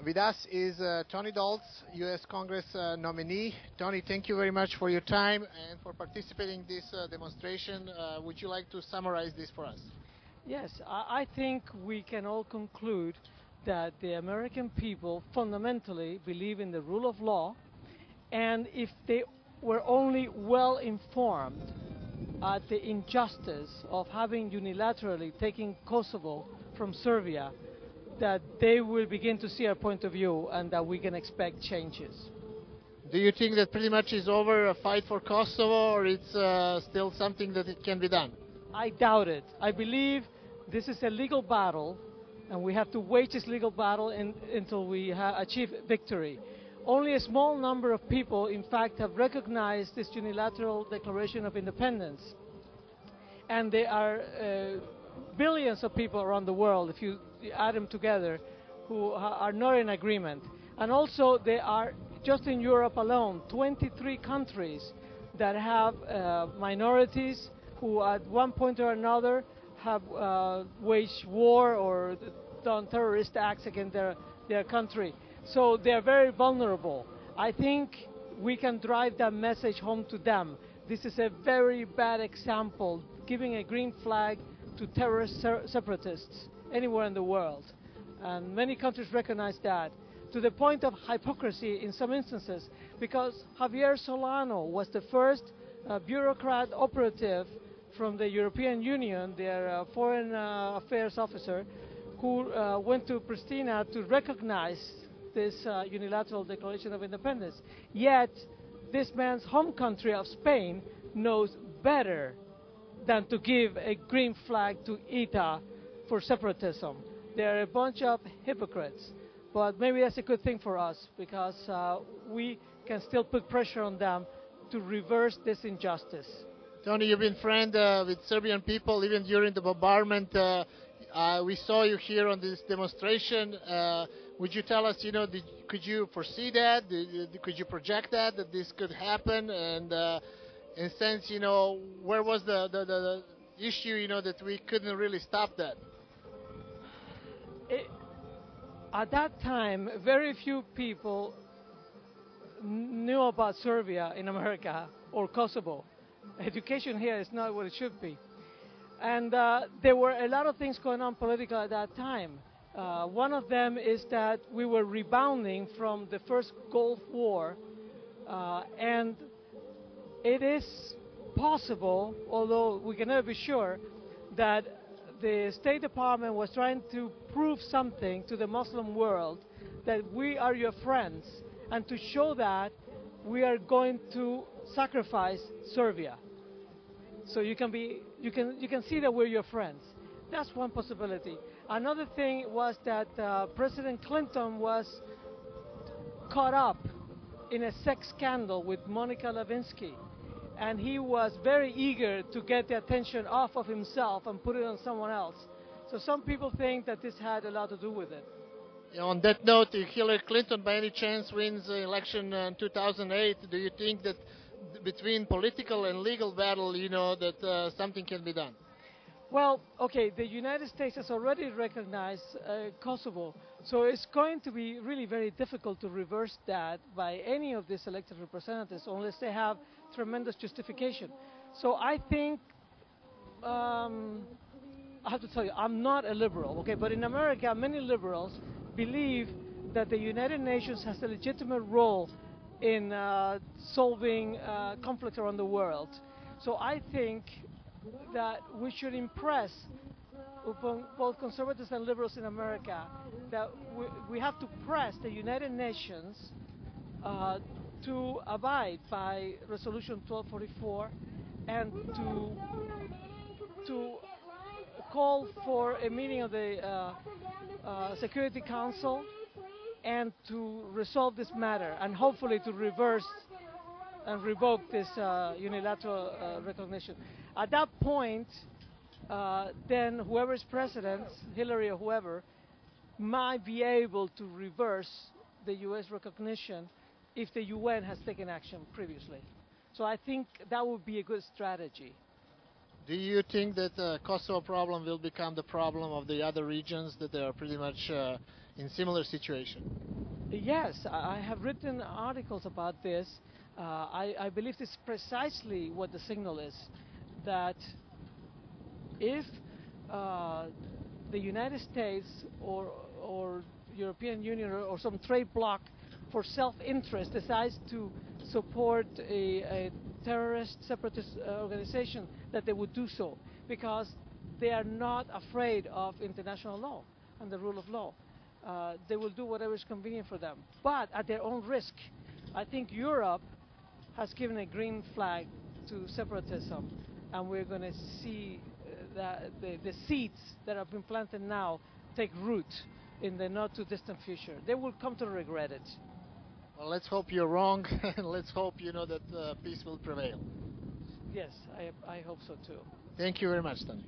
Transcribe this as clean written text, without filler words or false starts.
With us is Tony Doltz, US Congress nominee. Tony, thank you very much for your time and for participating in this demonstration. Would you like to summarize this for us? Yes, I think we can all conclude that the American people fundamentally believe in the rule of law, and if they were only well informed at the injustice of having unilaterally taken Kosovo from Serbia, that they will begin to see our point of view and that we can expect changes. Do you think that pretty much is over a fight for Kosovo, or it's still something that it can be done? I doubt it. I believe this is a legal battle, and we have to wage this legal battle until we achieve victory. Only a small number of people, in fact, have recognized this unilateral declaration of independence. And there are billions of people around the world, if you add them together, who are not in agreement. And also, there are, just in Europe alone, 23 countries that have minorities who at one point or another have waged war or done terrorist acts against their country. So they're very vulnerable. I think we can drive that message home to them. This is a very bad example, giving a green flag to terrorist separatists anywhere in the world. And many countries recognize that, to the point of hypocrisy in some instances, because Javier Solano was the first bureaucrat operative from the European Union, their foreign affairs officer, who went to Pristina to recognize this unilateral declaration of independence. Yet, this man's home country of Spain knows better than to give a green flag to ETA for separatism. They're a bunch of hypocrites. But maybe that's a good thing for us, because we can still put pressure on them to reverse this injustice. Tony, you've been friend with Serbian people even during the bombardment. We saw you here on this demonstration. Would you tell us, could you foresee that? Could you project that this could happen? And in a sense, where was the issue, that we couldn't really stop that? At that time, very few people knew about Serbia in America or Kosovo. Education here is not what it should be. And there were a lot of things going on politically at that time. One of them is that we were rebounding from the first Gulf War, and it is possible, although we can never be sure, that the State Department was trying to prove something to the Muslim world, that we are your friends, and to show that we are going to sacrifice Serbia. So you can see that we're your friends. That's one possibility. Another thing was that President Clinton was caught up in a sex scandal with Monica Lewinsky, and he was very eager to get the attention off of himself and put it on someone else. So some people think that this had a lot to do with it. On that note, if Hillary Clinton by any chance wins the election in 2008, do you think that between political and legal battle, that something can be done? Well, okay, the United States has already recognized Kosovo, so it's going to be really very difficult to reverse that by any of these elected representatives unless they have tremendous justification. So I think, I have to tell you, I'm not a liberal, okay, but in America, many liberals believe that the United Nations has a legitimate role in solving conflicts around the world. So I think that we should impress upon both conservatives and liberals in America that we have to press the United Nations to abide by Resolution 1244 and to call for a meeting of the Security Council and to resolve this matter, and hopefully to reverse and revoke this unilateral recognition. At that point, then whoever is president, Hillary or whoever, might be able to reverse the U.S. recognition if the UN has taken action previously. So I think that would be a good strategy. Do you think that the Kosovo problem will become the problem of the other regions, that they are pretty much in similar situation? Yes, I have written articles about this. I believe this is precisely what the signal is, that if the United States or European Union or some trade bloc for self-interest decides to support a terrorist separatist organization, that they would do so because they are not afraid of international law and the rule of law. They will do whatever is convenient for them, but at their own risk. I think Europe has given a green flag to separatism, and we're going to see the seeds that have been planted now take root in the not too distant future. They will come to regret it. Well, let's hope you're wrong, and let's hope that peace will prevail. Yes, I hope so too. Thank you very much, Stanley.